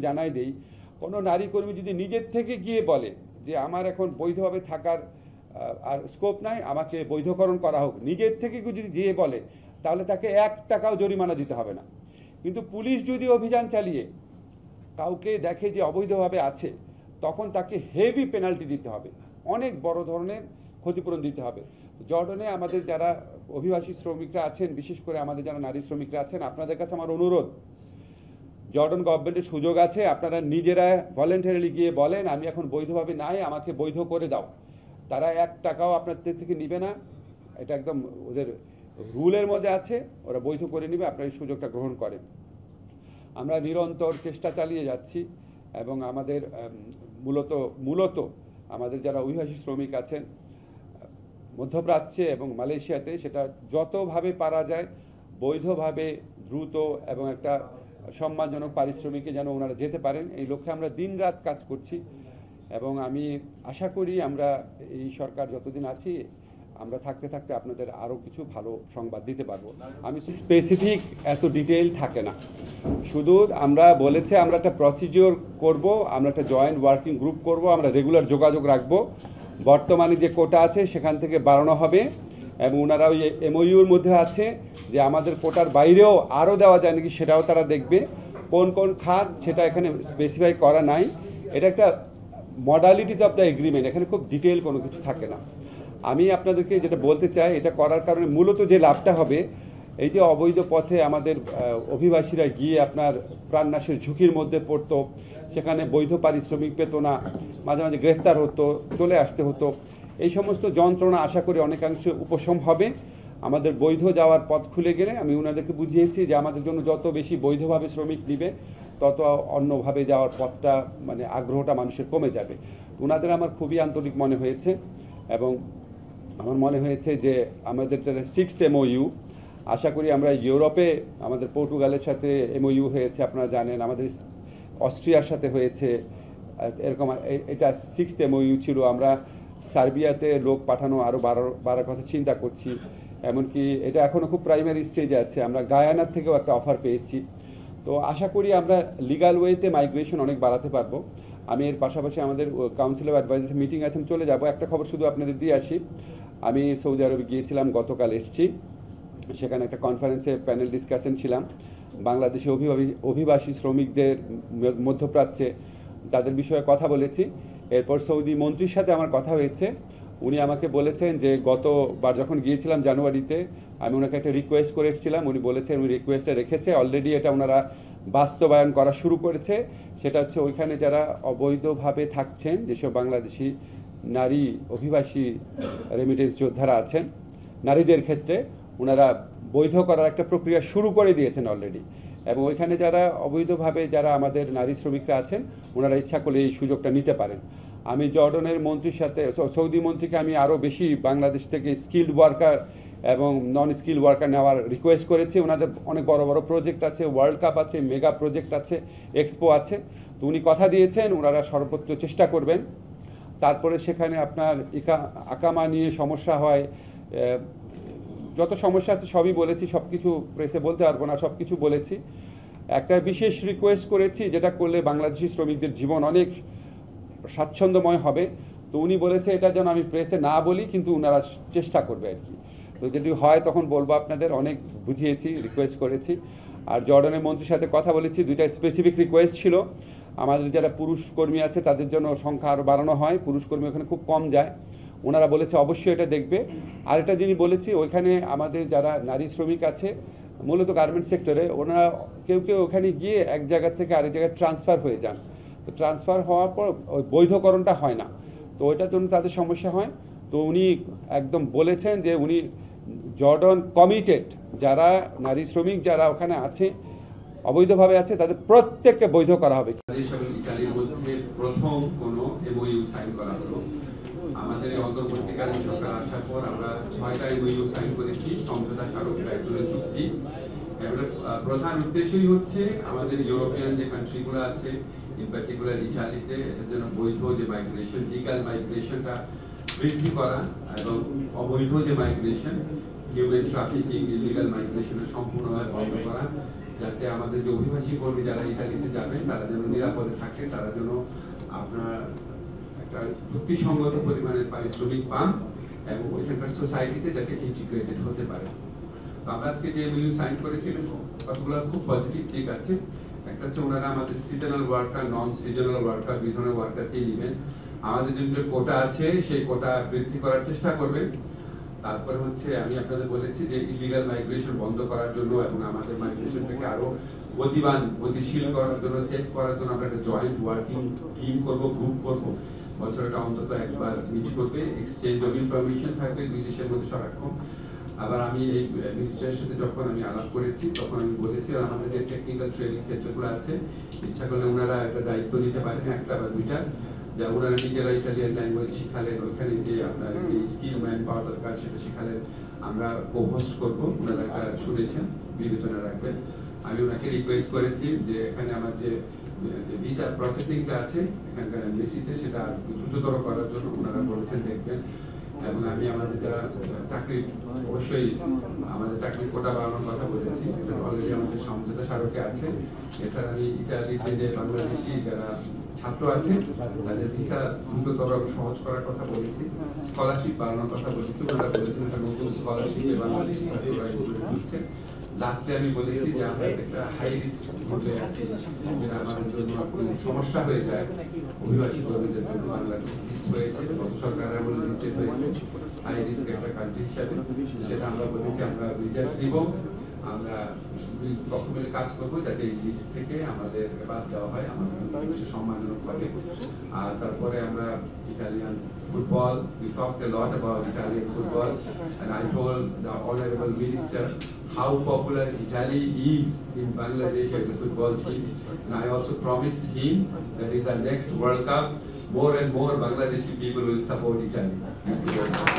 জানাই দেই, কোনো নারী কর্মী যদি নিজের থেকে গিয়ে বলে যে আমার এখন বৈধভাবে থাকার আর স্কোপ নাই, আমাকে বৈধকরণ করা হোক, নিজের থেকে যদি যেয়ে বলে, তাহলে তাকে 1 টাকাও জরিমানা দিতে হবে না। কিন্তু পুলিশ যদি অভিযান চালিয়ে কাউকে দেখে যে অবৈধভাবে আছে, তখন তাকে হেভি পেনাল্টি দিতে হবে, অনেক বড় ধরনের ক্ষতিপূরণ দিতে হবে। জর্ডনে আমাদের যারা অভিবাসী শ্রমিকরা আছেন, বিশেষ করে আমাদের যারা নারী শ্রমিকরা আছেন, আপনাদের কাছে আমার অনুরোধ, জর্ডন গভর্নমেন্টের সুযোগ আছে, আপনারা নিজেরা ভলেন্টারিলি গিয়ে বলেন আমি এখন বৈধভাবে নাই, আমাকে বৈধ করে দাও। তারা 1 টাকাও আপনাদের থেকে নিবে না, এটা একদম ওদের রুলের মধ্যে আছে, ওরা বৈধ করে নেবে, আপনারা এই সুযোগটা গ্রহণ করেন। আমরা নিরন্তর চেষ্টা চালিয়ে যাচ্ছি এবং আমাদের মূলত আমাদের যারা অভিবাসী শ্রমিক আছেন মধ্যপ্রাচ্যে এবং মালয়েশিয়াতে, সেটা যতভাবে পারা যায় বৈধভাবে দ্রুত এবং একটা সম্মানজনক পারিশ্রমিকে যেন ওনারা যেতে পারেন, এই লক্ষ্যে আমরা দিনরাত কাজ করছি। এবং আমি আশা করি আমরা এই সরকার যতদিন আছি, আমরা থাকতে থাকতে আপনাদের আরও কিছু ভালো সংবাদ দিতে পারবো। আমি স্পেসিফিক এত ডিটেইল থাকে না, শুধু আমরা বলেছে আমরা একটা প্রসিডিওর করব, আমরা একটা জয়েন্ট ওয়ার্কিং গ্রুপ করব, আমরা রেগুলার যোগাযোগ রাখব। বর্তমানে যে কোটা আছে সেখান থেকে বাড়ানো হবে এবং ওনারা ওই এমওইউর মধ্যে আছে যে আমাদের কোটার বাইরেও আরও দেওয়া যায় নাকি, সেটাও তারা দেখবে। কোন কোন খাত সেটা এখানে স্পেসিফাই করা নাই, এটা একটা মডালিটিস অফ দ্য এগ্রিমেন্ট, এখানে খুব ডিটেইল কোনো কিছু থাকে না। আমি আপনাদেরকে যেটা বলতে চাই, এটা করার কারণে মূলত যে লাভটা হবে, এই যে অবৈধ পথে আমাদের অভিবাসীরা গিয়ে আপনার প্রাণনাশের ঝুঁকির মধ্যে পড়তো, সেখানে বৈধ পারিশ্রমিক পেত না, মাঝে মাঝে গ্রেফতার হতো, চলে আসতে হতো, এই সমস্ত যন্ত্রণা আশা করি অনেকাংশে উপশম হবে। আমাদের বৈধ যাওয়ার পথ খুলে গেলে আমি ওনাদেরকে বুঝিয়েছি যে আমাদের জন্য যত বেশি বৈধভাবে শ্রমিক নিবে, তত অন্যভাবে যাওয়ার পথটা মানে আগ্রহটা মানুষের কমে যাবে। ওনাদের আমার খুবই আন্তরিক মনে হয়েছে এবং আমার মনে হয়েছে যে আমাদের 6th MOU, আশা করি আমরা ইউরোপে আমাদের পর্তুগালের সাথে MOU হয়েছে, আপনারা জানেন, আমাদের অস্ট্রিয়ার সাথে হয়েছে, এরকম এটা 6th MOU ছিল। আমরা সার্বিয়াতে লোক পাঠানো আরও বাড়ার কথা চিন্তা করছি, এমনকি এটা এখনও খুব প্রাইমারি স্টেজে আছে। আমরা গায়ানার থেকেও একটা অফার পেয়েছি। তো আশা করি আমরা লিগাল ওয়েতে মাইগ্রেশন অনেক বাড়াতে পারবো। আমি এর পাশাপাশি আমাদের কাউন্সিল অফ অ্যাডভাইজার্স মিটিং আছে, চলে যাব। একটা খবর শুধু আপনাদের দিয়ে আসি, আমি সৌদি আরবে গিয়েছিলাম, গতকাল এসেছি। সেখানে একটা কনফারেন্সে প্যানেল ডিসকাশন ছিলাম, বাংলাদেশি অভিবাসী শ্রমিকদের মধ্যপ্রাচ্যে তাদের বিষয়ে কথা বলেছি। এরপর সৌদি মন্ত্রীর সাথে আমার কথা হয়েছে, উনি আমাকে বলেছেন যে গতবার যখন গিয়েছিলাম জানুয়ারিতে, আমি ওনাকে একটা রিকোয়েস্ট করে এসেছিলাম, উনি বলেছেন উনি রিকোয়েস্টটা রেখেছে, অলরেডি এটা ওনারা বাস্তবায়ন করা শুরু করেছে। সেটা হচ্ছে ওইখানে যারা অবৈধভাবে থাকছেন, যেসব বাংলাদেশি নারী অভিবাসী রেমিটেন্স যোদ্ধারা আছেন, নারীদের ক্ষেত্রে ওনারা বৈধ করার একটা প্রক্রিয়া শুরু করে দিয়েছেন অলরেডি। এবং ওইখানে যারা অবৈধভাবে যারা আমাদের নারী শ্রমিকরা আছেন, ওনারা ইচ্ছা করলে এই সুযোগটা নিতে পারেন। আমি জর্ডনের মন্ত্রীর সাথে, সৌদি মন্ত্রীকে আমি আরও বেশি বাংলাদেশ থেকে স্কিল্ড ওয়ার্কার এবং নন স্কিল ওয়ার্কার নেওয়ার রিকোয়েস্ট করেছি। ওনাদের অনেক বড় বড় প্রজেক্ট আছে, ওয়ার্ল্ড কাপ আছে, মেগা প্রজেক্ট আছে, এক্সপো আছে। তো উনি কথা দিয়েছেন ওনারা সর্বোচ্চ চেষ্টা করবেন। তারপরে সেখানে আপনার আকামা নিয়ে সমস্যা হয়, যত সমস্যা আছে সবই বলেছি, সব কিছু প্রেসে বলতে পারবো না, সব কিছু বলেছি। একটা বিশেষ রিকোয়েস্ট করেছি, যেটা করলে বাংলাদেশি শ্রমিকদের জীবন অনেক স্বাচ্ছন্দ্যময় হবে। তো উনি বলেছে এটা যেন আমি প্রেসে না বলি, কিন্তু ওনারা চেষ্টা করবে আর কি। তো যদি হয় তখন বলবো আপনাদের, অনেক বুঝিয়েছি, রিকোয়েস্ট করেছি। আর জর্ডনের মন্ত্রীর সাথে কথা বলেছি, দুইটা স্পেসিফিক রিকোয়েস্ট ছিল। আমাদের যারা পুরুষ কর্মী আছে তাদের জন্য সংখ্যা আরও বাড়ানো হয়, পুরুষ কর্মী ওখানে খুব কম যায়, ওনারা বলেছে অবশ্যই এটা দেখবে। আরেকটা জিনিস বলেছি, ওইখানে আমাদের যারা নারী শ্রমিক আছে মূলত গার্মেন্ট সেক্টরে, ওনারা কেউ কেউ ওখানে গিয়ে এক জায়গা থেকে আরেক জায়গায় ট্রান্সফার হয়ে যান। তো ট্রান্সফার হওয়ার পর ওই বৈধকরণটা হয় না, তো ওইটার জন্য তাদের সমস্যা হয়। তো উনি একদম বলেছেন যে উনি জর্ডন কমিটেড, যারা নারী শ্রমিক যারা ওখানে আছে অবৈধভাবে আছে, তাদের প্রত্যেককে বৈধ করা হবে। ইতালির মধ্যে প্রথম কোনো এমওইউ সাইন করা হলো। আমাদের অন্তর্বর্তীকালীন সরকার আসার পর আমরা 6টা এমওইউ সাইন করেছি, সমঝোতা স্মারক দায়িত্বের চুক্তি। এগুলোর প্রধান উদ্দেশ্যই হচ্ছে আমাদের ইউরোপিয়ান যে কান্ট্রিগুলো আছে, ইন পার্টিকুলার ইটালিতে, এটার জন্য বৈধ যে মাইগ্রেশন, লিগাল মাইগ্রেশনটা বৃদ্ধি করা এবং অবৈধ যে মাইগ্রেশন, হিউম্যান ট্রাফিকিং, ইলিগাল মাইগ্রেশনের সম্পূর্ণভাবে বন্ধ করা। যাতে আমাদের যে অভিবাসী কর্মী যারা ইতালিতে যাবেন তারা যেন নিরাপদে থাকে, তারা যেন আপনার একটা যুক্তিসঙ্গত পরিমাণের পারিশ্রমিক পান এবং ওইখানকার সোসাইটিতে যাতে ইন্টিগ্রেটেড হতে পারে। তো আমরা আজকে যে এমওইউ সাইন করেছিলেন কতগুলো খুব পজিটিভ দিক আছে। একটা হচ্ছে ওনারা আমাদের seasonal worker, non seasonal worker, দুই ধরনের ওয়ার্কারকেই নেবেন। আমাদের যে কোটা আছে সেই কোটা বৃদ্ধি করার চেষ্টা করবেন। তারপরে হচ্ছে আমি আপনাদের বলেছি যে ইলিগাল মাইগ্রেশন বন্ধ করার জন্য এবং আমাদের মাইগ্রেশনটাকে আরো গতিশীল করার জন্য, সেফ করার জন্য আমরা একটা জয়েন্ট ওয়ার্কিং টিম করব, গ্রুপ করব। বছরটা অন্তত একবার মিট করবে, এক্সচেঞ্জ অফ ইনফরমেশন থাকবে দুই দেশের মধ্যে সারাক্ষণ। আবার আমি এই মিনিস্টারের সাথে যখন আমি আলাপ করেছি তখন আমি বলেছি আমাদের যে টেকনিক্যাল ট্রেনিং সেন্টারগুলো আছে, ইচ্ছা করলে ওনারা একটা দায়িত্ব নিতে পারেন, একটা বা দুইটা, যা ওনারা নিজেরা ইটালিয়ান ল্যাঙ্গুয়েজ শিখালেন, ওইখানে যে আপনার যে স্কিল ম্যান পাওয়ার দরকার সেটা শিখালেন, আমরা কোহোস্ট করবো, ওনারা একটা শুনেছেন, বিবেচনা রাখবেন। আমি ওনাকে রিকোয়েস্ট করেছি যে এখানে আমার যে ভিসা প্রসেসিংটা আছে এখানকার এমবেসিতে সেটা দ্রুততর করার জন্য ওনারা বলেছেন দেখবেন। এবং আমি আমাদের যারা চাকরি, অবশ্যই আমাদের চাকরির কোটা বাড়ানোর কথা বলেছি, এটা অলরেডি আমাদের সমঝোতা স্মারকে আছে। এছাড়া আমি ইতালিতে যে বাংলাদেশি যারা ছাত্র আছে তাদের ভিসা দ্রুততর সহজ করার কথা বলেছি, স্কলারশিপ বাড়ানোর কথা বলেছি। ওনারা বলেছেন একটা নতুন স্কলারশিপে বাংলাদেশি ছাত্ররা এগুলো দিচ্ছে। লাস্টে আমি বলেছি যে আমরা একটা হাই রিস্ক গ্রুপে আছি, যেটা আমাদের জন্য কোনো সমস্যা হয়ে যায় অভিবাসী কর্মীদের জন্য। বাংলাদেশ লিস্ট হয়েছে, গত সরকারের বলে লিস্টেড হয়েছে হাই রিস্ক একটা কান্ট্রি হিসাবে, সেটা আমরা বলেছি আমরা রিজার্ভ নিব, আমরা পক্ষ মিলে কাজ করবো যাতে এই লিস্ট থেকে আমাদের বাদ দেওয়া হয়, আমাদের সম্মানজনক হবে। আর তারপরে আমরা Italian football, we talked a lot about Italian football and I told the honorable minister how popular Italy is in Bangladesh as a football team, and I also promised him that in the next World Cup more and more Bangladeshi people will support Italy. Thank you very much.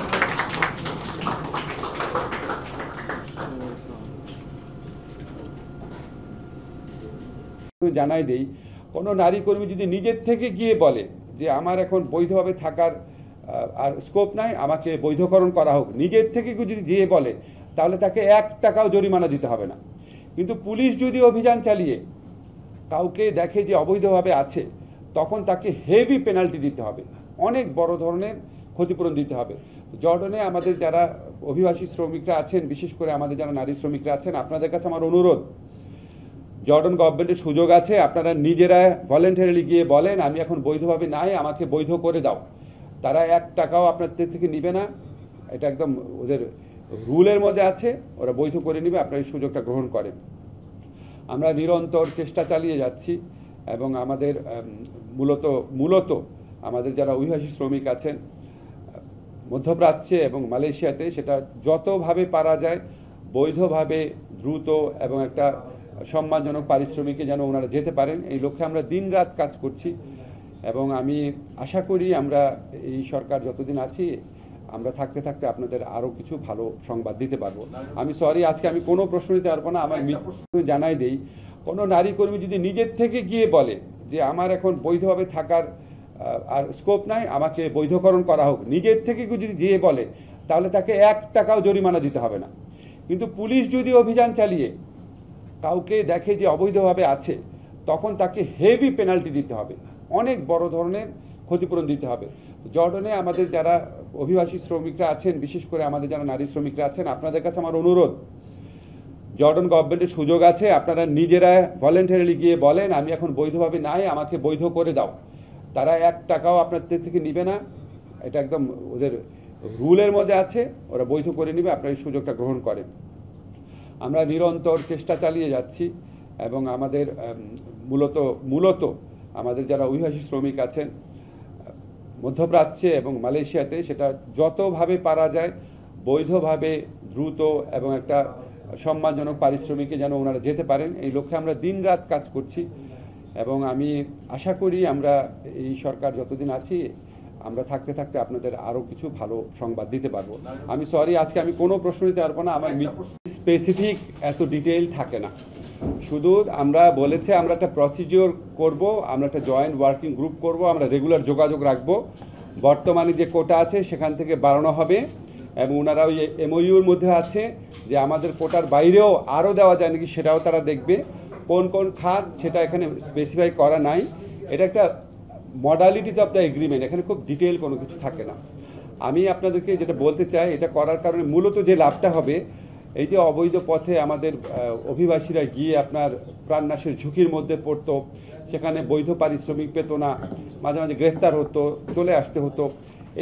জানাই দেই, কোনো নারী কর্মী যদি নিজের থেকে গিয়ে বলে যে আমার এখন বৈধভাবে থাকার আর স্কোপ নাই, আমাকে বৈধকরণ করা হোক, নিজের থেকে যদি যেয়ে বলে তাহলে তাকে 1 টাকাও জরিমানা দিতে হবে না। কিন্তু পুলিশ যদি অভিযান চালিয়ে কাউকে দেখে যে অবৈধভাবে আছে, তখন তাকে হেভি পেনাল্টি দিতে হবে, অনেক বড় ধরনের ক্ষতিপূরণ দিতে হবে। জর্ডনে আমাদের যারা অভিবাসী শ্রমিকরা আছেন, বিশেষ করে আমাদের যারা নারী শ্রমিকরা আছেন, আপনাদের কাছে আমার অনুরোধ, জর্ডন গভর্নমেন্টের সুযোগ আছে, আপনারা নিজেরা ভলেন্টারিলি গিয়ে বলেন আমি এখন বৈধভাবে নাই, আমাকে বৈধ করে দাও। তারা 1 টাকাও আপনাদের থেকে নিবে না, এটা একদম ওদের রুলের মধ্যে আছে, ওরা বৈধ করে নেবে, আপনারা এই সুযোগটা গ্রহণ করেন। আমরা নিরন্তর চেষ্টা চালিয়ে যাচ্ছি এবং আমাদের মূলত আমাদের যারা অভিবাসী শ্রমিক আছেন মধ্যপ্রাচ্যে এবং মালয়েশিয়াতে, সেটা যতভাবে পারা যায় বৈধভাবে, দ্রুত এবং একটা সম্মানজনক পারিশ্রমিকে যেন ওনারা যেতে পারেন, এই লক্ষ্যে আমরা দিনরাত কাজ করছি। এবং আমি আশা করি আমরা এই সরকার যতদিন আছি আমরা থাকতে থাকতে আপনাদের আরও কিছু ভালো সংবাদ দিতে পারবো। আমি সরি, আজকে আমি কোনো প্রশ্ন দিতে পারবো না। আমার জানাই দেই, কোনো নারী কর্মী যদি নিজের থেকে গিয়ে বলে যে আমার এখন বৈধভাবে থাকার আর স্কোপ নাই, আমাকে বৈধকরণ করা হোক, নিজের থেকে যদি যেয়ে বলে তাহলে তাকে 1 টাকাও জরিমানা দিতে হবে না। কিন্তু পুলিশ যদি অভিযান চালিয়ে কাউকে দেখে যে অবৈধভাবে আছে, তখন তাকে হেভি পেনাল্টি দিতে হবে, অনেক বড় ধরনের ক্ষতিপূরণ দিতে হবে। জর্ডনে আমাদের যারা অভিবাসী শ্রমিকরা আছেন, বিশেষ করে আমাদের যারা নারী শ্রমিকরা আছেন, আপনাদের কাছে আমার অনুরোধ, জর্ডন গভর্নমেন্টের সুযোগ আছে, আপনারা নিজেরা ভলেন্টারিলি গিয়ে বলেন আমি এখন বৈধভাবে নাই, আমাকে বৈধ করে দাও। তারা 1 টাকাও আপনাদের থেকে নিবে না, এটা একদম ওদের রুলের মধ্যে আছে, ওরা বৈধ করে নেবে, আপনারা এই সুযোগটা গ্রহণ করেন। আমরা নিরন্তর চেষ্টা চালিয়ে যাচ্ছি এবং আমাদের মূলত আমাদের যারা অভিবাসী শ্রমিক আছেন মধ্যপ্রাচ্যে এবং মালয়েশিয়াতে, সেটা যতভাবে পারা যায় বৈধভাবে, দ্রুত এবং একটা সম্মানজনক পারিশ্রমিকে যেন ওনারা যেতে পারেন, এই লক্ষ্যে আমরা দিনরাত কাজ করছি। এবং আমি আশা করি আমরা এই সরকার যতদিন আছি আমরা থাকতে থাকতে আপনাদের আরও কিছু ভালো সংবাদ দিতে পারবো। আমি সরি, আজকে আমি কোনো প্রশ্ন দিতে পারবো না, আমার স্পেসিফিক এত ডিটেইল থাকে না। শুধু আমরা বলেছে আমরা একটা প্রসিডিওর করব, আমরা একটা জয়েন্ট ওয়ার্কিং গ্রুপ করব, আমরা রেগুলার যোগাযোগ রাখবো। বর্তমানে যে কোটা আছে সেখান থেকে বাড়ানো হবে এবং ওনারা ওই এমওইউর মধ্যে আছে যে আমাদের কোটার বাইরেও আরও দেওয়া যায় নাকি সেটাও তারা দেখবে। কোন কোন খাত সেটা এখানে স্পেসিফাই করা নাই। এটা একটা মডালিটিস অফ দ্য এগ্রিমেন্ট, এখানে খুব ডিটেল কোনো কিছু থাকে না। আমি আপনাদেরকে যেটা বলতে চাই, এটা করার কারণে মূলত যে লাভটা হবে, এই যে অবৈধ পথে আমাদের অভিবাসীরা গিয়ে আপনার প্রাণনাশের ঝুঁকির মধ্যে পড়তো, সেখানে বৈধ পারিশ্রমিক পেত না, মাঝে মাঝে গ্রেফতার হতো, চলে আসতে হতো,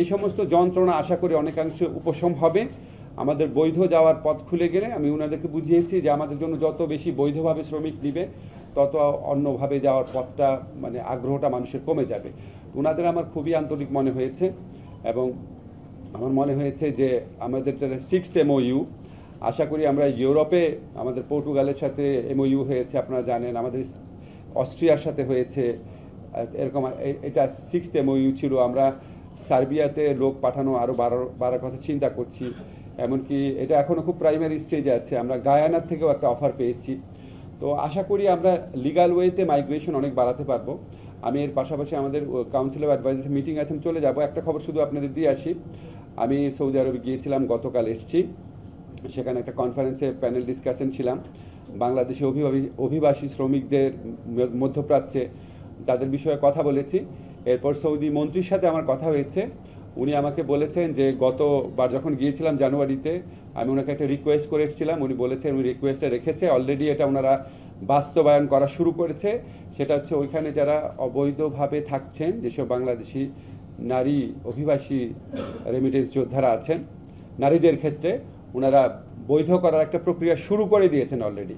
এই সমস্ত যন্ত্রণা আশা করি অনেকাংশে উপশম হবে। আমাদের বৈধ যাওয়ার পথ খুলে গেলে আমি ওনাদেরকে বুঝিয়েছি যে আমাদের জন্য যত বেশি বৈধভাবে শ্রমিক নিবে তত অন্যভাবে যাওয়ার পথটা মানে আগ্রহটা মানুষের কমে যাবে। ওনাদের আমার খুবই আন্তরিক মনে হয়েছে এবং আমার মনে হয়েছে যে আমাদের 6th MOU, আশা করি আমরা ইউরোপে আমাদের পর্তুগালের সাথে MOU হয়েছে, আপনারা জানেন, আমাদের অস্ট্রিয়ার সাথে হয়েছে এরকম। এটা 6th MOU ছিল। আমরা সার্বিয়াতে লোক পাঠানো আরও বাড়ার কথা চিন্তা করছি, এমনকি এটা এখনও খুব প্রাইমারি স্টেজে আছে। আমরা গায়ানার থেকেও একটা অফার পেয়েছি। তো আশা করি আমরা লিগাল ওয়েতে মাইগ্রেশন অনেক বাড়াতে পারবো। আমি এর পাশাপাশি আমাদের কাউন্সিল অফ অ্যাডভাইজার্স মিটিং আছে, আমি চলে যাব। একটা খবর শুধু আপনাদের দিয়ে আসি, আমি সৌদি আরবে গিয়েছিলাম, গতকাল এসেছি। সেখানে একটা কনফারেন্সে প্যানেল ডিসকাশন ছিলাম বাংলাদেশি অভিবাসী শ্রমিকদের মধ্যপ্রাচ্যে, তাদের বিষয়ে কথা বলেছি। এরপর সৌদি মন্ত্রীর সাথে আমার কথা হয়েছে। উনি আমাকে বলেছেন যে গতবার যখন গিয়েছিলাম জানুয়ারিতে, আমি ওনাকে একটা রিকোয়েস্ট করেছিলাম, উনি বলেছেন উনি রিকোয়েস্টটা রেখেছে, অলরেডি এটা ওনারা বাস্তবায়ন করা শুরু করেছে। সেটা হচ্ছে ওইখানে যারা অবৈধভাবে থাকছেন, যেসব বাংলাদেশি নারী অভিবাসী রেমিটেন্স যোদ্ধারা আছেন, নারীদের ক্ষেত্রে ওনারা বৈধ করার একটা প্রক্রিয়া শুরু করে দিয়েছেন অলরেডি।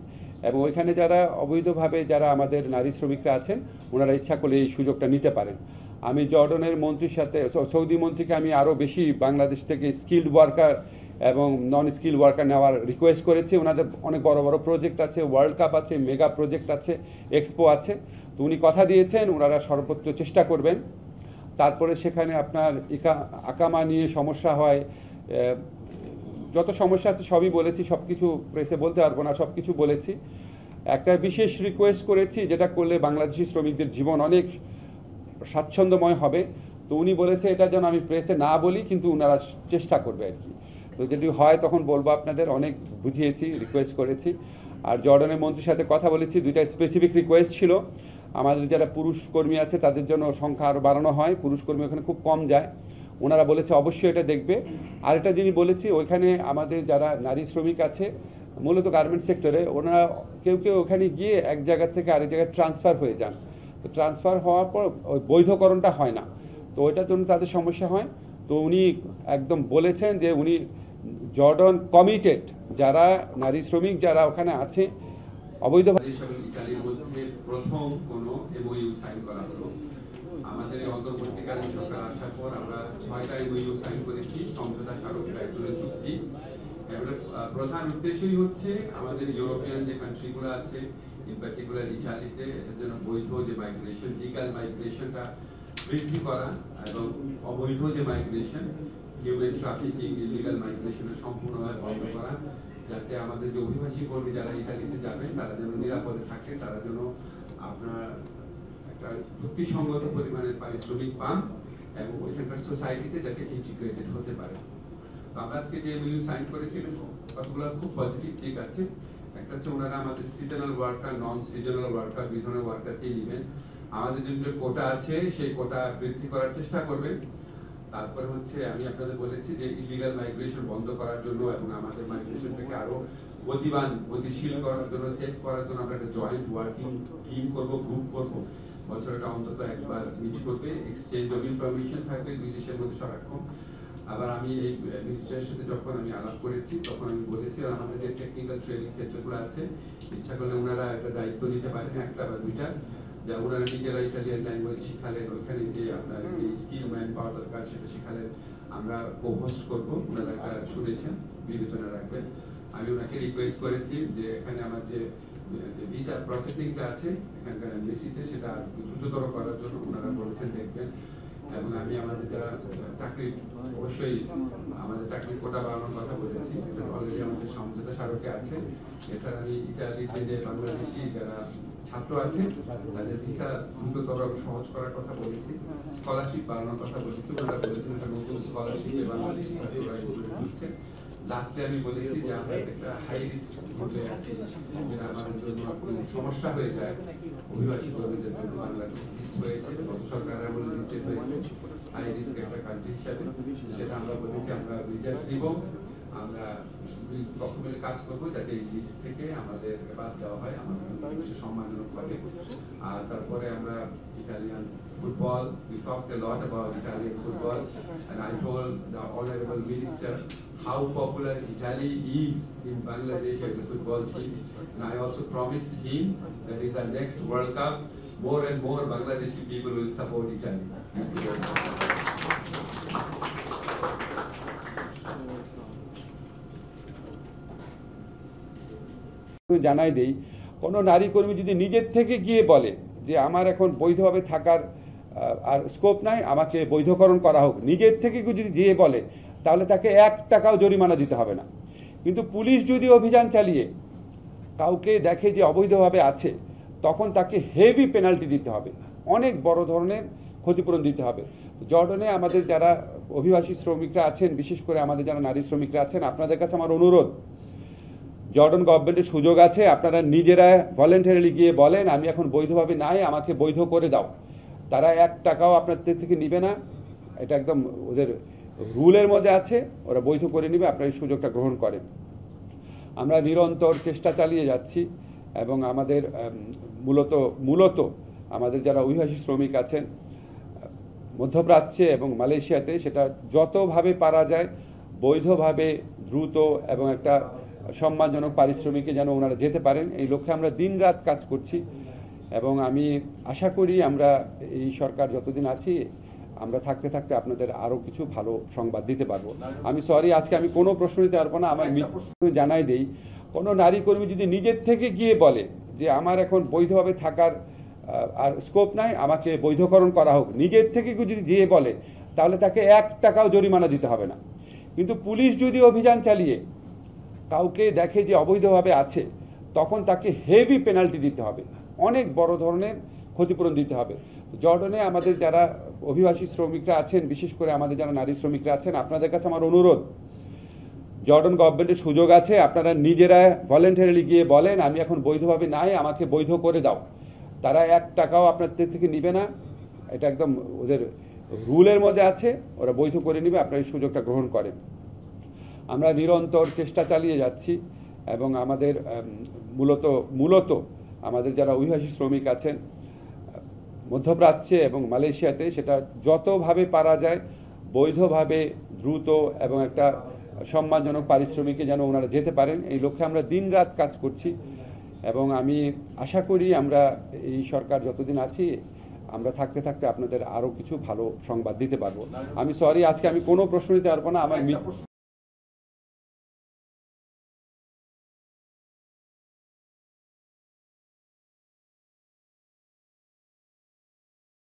এবং ওইখানে যারা অবৈধভাবে যারা আমাদের নারী শ্রমিকরা আছেন, ওনারা ইচ্ছা করলে এই সুযোগটা নিতে পারেন। আমি জর্ডনের মন্ত্রীর সাথে, সৌদি মন্ত্রীকে আমি আরও বেশি বাংলাদেশ থেকে স্কিল্ড ওয়ার্কার এবং নন স্কিল ওয়ার্কার নেওয়ার রিকোয়েস্ট করেছি। ওনাদের অনেক বড় বড় প্রজেক্ট আছে, ওয়ার্ল্ড কাপ আছে, মেগা প্রজেক্ট আছে, এক্সপো আছে। তো উনি কথা দিয়েছেন ওনারা সর্বোচ্চ চেষ্টা করবেন। তারপরে সেখানে আপনার আকামা নিয়ে সমস্যা হয়, যত সমস্যা আছে সবই বলেছি, সব কিছু প্রেসে বলতে পারবো না, সব কিছু বলেছি। একটা বিশেষ রিকোয়েস্ট করেছি যেটা করলে বাংলাদেশি শ্রমিকদের জীবন অনেক স্বাচ্ছন্দ্যময় হবে। তো উনি বলেছে এটা যেন আমি প্রেসে না বলি, কিন্তু ওনারা চেষ্টা করবে আর কি। তো যদি হয় তখন বলবো আপনাদের, অনেক বুঝিয়েছি, রিকোয়েস্ট করেছি। আর জর্ডনের মন্ত্রীর সাথে কথা বলেছি, দুইটা স্পেসিফিক রিকোয়েস্ট ছিল। আমাদের যারা পুরুষ কর্মী আছে তাদের জন্য সংখ্যা আরও বাড়ানো হয়, পুরুষ কর্মী ওখানে খুব কম যায়। ওনারা বলেছে অবশ্যই এটা দেখবে। আরেকটা জিনিস বলেছি, ওইখানে আমাদের যারা নারী শ্রমিক আছে মূলত গার্মেন্টস সেক্টরে, ওনারা কেউ কেউ ওখানে গিয়ে এক জায়গা থেকে আরেক জায়গায় ট্রান্সফার হয়ে যান। তো ট্রান্সফার হওয়ার পর ওই বৈধকরণটা হয় না, তো ওইটার জন্য তাদের সমস্যা হয়। তো উনি একদম বলেছেন যে উনি জর্ডন কমিটেড, যারা নারী শ্রমিক যারা ওখানে আছে অবৈধ। বাংলাদেশ এবং ইতালির মধ্যে প্রথম কোনো MOU সাইন করা হলো। আমাদের এই অন্তর্বর্তীকালীন সরকার আসার পর আমরা 6টা MOU সাইন করেছি, সমঝোতা স্মারক ট্রাইব্যুনাল চুক্তি। এগুলোর প্রধান উদ্দেশ্যই হচ্ছে আমাদের ইউরোপিয়ান যে কান্ট্রিগুলো আছে, ইন পার্টিকুলার ইটালিতে, এটার জন্য বৈধ যে মাইগ্রেশন, লিগাল মাইগ্রেশনটা বৃদ্ধি করা এবং অবৈধ যে মাইগ্রেশন, হিউম্যান ট্রাফিকিং, ইলিগাল মাইগ্রেশনের সম্পূর্ণভাবে বন্ধ করা, যাতে আমাদের যে অভিবাসী কর্মী যারা ইতালিতে যাবেন তারা যেন নিরাপদে থাকে, তারা যেন আপনার একটা যুক্তিসঙ্গত পরিমাণের পারিশ্রমিক পান এবং ওইখানকার সোসাইটিতে যাতে ইন্টিগ্রেটেড হতে পারে। তো আমরা আজকে যে MOU সাইন করেছিলাম কতগুলো খুব পজিটিভ দিক আছে। একটা হচ্ছে ওনারা আমাদের seasonal worker, non seasonal worker, দুই ধরনের ওয়ার্কারকেই নেবেন। আমাদের যে কোটা আছে সেই কোটা বৃদ্ধি করার চেষ্টা করবেন। তারপরে হচ্ছে আমি আপনাদের বলেছি যে ইলিগাল মাইগ্রেশন বন্ধ করার জন্য এবং আমাদের মাইগ্রেশনটাকে আরো গতিশীল করার জন্য, সেফ করার জন্য আমরা একটা জয়েন্ট ওয়ার্কিং টিম করব, গ্রুপ করব। বছরটা অন্তত একবার মিট করবে, এক্সচেঞ্জ অফ ইনফরমেশন থাকবে দুই দেশের মধ্যে সারাক্ষণ। আবার আমি এই মিনিস্টারের সাথে যখন আমি আলাপ করেছি তখন আমি বলেছি আমাদের যে টেকনিক্যাল ট্রেনিং সেন্টারগুলো আছে, ইচ্ছা করলে ওনারা একটা দায়িত্ব নিতে পারেন, একটা বা দুইটা, যা ওনারা নিজেরা ইটালিয়ান ল্যাঙ্গুয়েজ শিখালেন, ওইখানে যে আপনার যে স্কিল ম্যান পাওয়ার দরকার সেটা শিখালেন, আমরা কোহোস্ট করবো, ওনারা একটা শুনেছেন, বিবেচনা রাখবেন। আমি ওনাকে রিকোয়েস্ট করেছি যে এখানে আমার যে ভিসা প্রসেসিংটা আছে এখানকার এমবেসিতে, সেটা দ্রুততর করার জন্য ওনারা বলেছেন দেখবেন। এবং আমি আমাদের যারা চাকরি, অবশ্যই আমাদের চাকরির কোটা বাড়ানোর কথা বলেছি, এটা অলরেডি আমাদের সমঝোতা স্মারকে আছে। এছাড়া আমি ইতালিতে যে বাংলাদেশি যারা ছাত্র আছে তাদের ভিসা দ্রুততর সহজ করার কথা বলেছি, স্কলারশিপ বাড়ানোর কথা বলেছি। ওনারা বলেছেন একটা নতুন স্কলারশিপে বাংলাদেশি ছাত্ররা দিচ্ছে, লাস্টে আমি বলেছি যে আমরা একটা হাই রিস্ক গ্রুপে আছি, যেটা আমাদের জন্য কোনো সমস্যা হয়ে যায় অভিবাসী কর্মীদের জন্য। বাংলাদেশ লিস্ট হয়েছে, গত সরকার আমলে লিস্টেড হয়েছে হাই রিস্ক একটা কান্ট্রি হিসাবে। সেটা আমরা বলেছি আমরা রিজার্ভ দিব, আমরা পক্ষ মিলে কাজ করবো যাতে এই লিস্ট থেকে আমাদের বাদ দেওয়া হয়, আমাদের দেশে সম্মানজনক হবে। আর তারপরে আমরা Italian football, we talked a lot about Italian football, and I told the Honorable Minister how popular Italy is in Bangladesh as a football team. And I also promised him that in the next World Cup, more and more Bangladeshi people will support Italy. Thank you very much. জানাই দেই, কোনো নারী কর্মী যদি নিজের থেকে গিয়ে বলে যে আমার এখন বৈধভাবে থাকার আর স্কোপ নাই, আমাকে বৈধকরণ করা হোক, নিজের থেকে যদি যেয়ে বলে, তাহলে তাকে 1 টাকাও জরিমানা দিতে হবে না। কিন্তু পুলিশ যদি অভিযান চালিয়ে কাউকে দেখে যে অবৈধভাবে আছে, তখন তাকে হেভি পেনাল্টি দিতে হবে, অনেক বড় ধরনের ক্ষতিপূরণ দিতে হবে। জর্ডনে আমাদের যারা অভিবাসী শ্রমিকরা আছেন, বিশেষ করে আমাদের যারা নারী শ্রমিকরা আছেন, আপনাদের কাছে আমার অনুরোধ, জর্ডন গভর্নমেন্টের সুযোগ আছে, আপনারা নিজেরা ভলেন্টারিলি গিয়ে বলেন আমি এখন বৈধভাবে নাই, আমাকে বৈধ করে দাও। তারা 1 টাকাও আপনাদের থেকে নিবে না, এটা একদম ওদের রুলের মধ্যে আছে, ওরা বৈধ করে নেবে, আপনারা এই সুযোগটা গ্রহণ করেন। আমরা নিরন্তর চেষ্টা চালিয়ে যাচ্ছি এবং আমাদের মূলত আমাদের যারা অভিবাসী শ্রমিক আছেন মধ্যপ্রাচ্যে এবং মালয়েশিয়াতে, সেটা যতভাবে পারা যায় বৈধভাবে দ্রুত এবং একটা সম্মানজনক পারিশ্রমিকে যেন ওনারা যেতে পারেন, এই লক্ষ্যে আমরা দিনরাত কাজ করছি। এবং আমি আশা করি আমরা এই সরকার যতদিন আছি, আমরা থাকতে থাকতে আপনাদের আরও কিছু ভালো সংবাদ দিতে পারবো। আমি সরি, আজকে আমি কোনো প্রশ্ন দিতে পারবো না। আমার জানাই দেই, কোনো নারী কর্মী যদি নিজের থেকে গিয়ে বলে যে আমার এখন বৈধভাবে থাকার আর স্কোপ নাই, আমাকে বৈধকরণ করা হোক, নিজের থেকে যদি যেয়ে বলে, তাহলে তাকে 1 টাকাও জরিমানা দিতে হবে না। কিন্তু পুলিশ যদি অভিযান চালিয়ে কাউকে দেখে যে অবৈধভাবে আছে, তখন তাকে হেভি পেনাল্টি দিতে হবে, অনেক বড় ধরনের ক্ষতিপূরণ দিতে হবে। জর্ডনে আমাদের যারা অভিবাসী শ্রমিকরা আছেন, বিশেষ করে আমাদের যারা নারী শ্রমিকরা আছেন, আপনাদের কাছে আমার অনুরোধ, জর্ডন গভর্নমেন্টের সুযোগ আছে, আপনারা নিজেরা ভলেন্টারিলি গিয়ে বলেন আমি এখন বৈধভাবে নাই, আমাকে বৈধ করে দাও। তারা 1 টাকাও আপনাদের থেকে নিবে না, এটা একদম ওদের রুলের মধ্যে আছে, ওরা বৈধ করে নেবে, আপনারা এই সুযোগটা গ্রহণ করেন। আমরা নিরন্তর চেষ্টা চালিয়ে যাচ্ছি এবং আমাদের মূলত আমাদের যারা অভিবাসী শ্রমিক আছেন মধ্যপ্রাচ্যে এবং মালয়েশিয়াতে, সেটা যতভাবে পারা যায় বৈধভাবে দ্রুত এবং একটা সম্মানজনক পারিশ্রমিকে যেন ওনারা যেতে পারেন, এই লক্ষ্যে আমরা দিনরাত কাজ করছি। এবং আমি আশা করি আমরা এই সরকার যতদিন আছি, আমরা থাকতে থাকতে আপনাদের আরও কিছু ভালো সংবাদ দিতে পারবো। আমি সরি, আজকে আমি কোনো প্রশ্ন দিতে পারবো না। আমার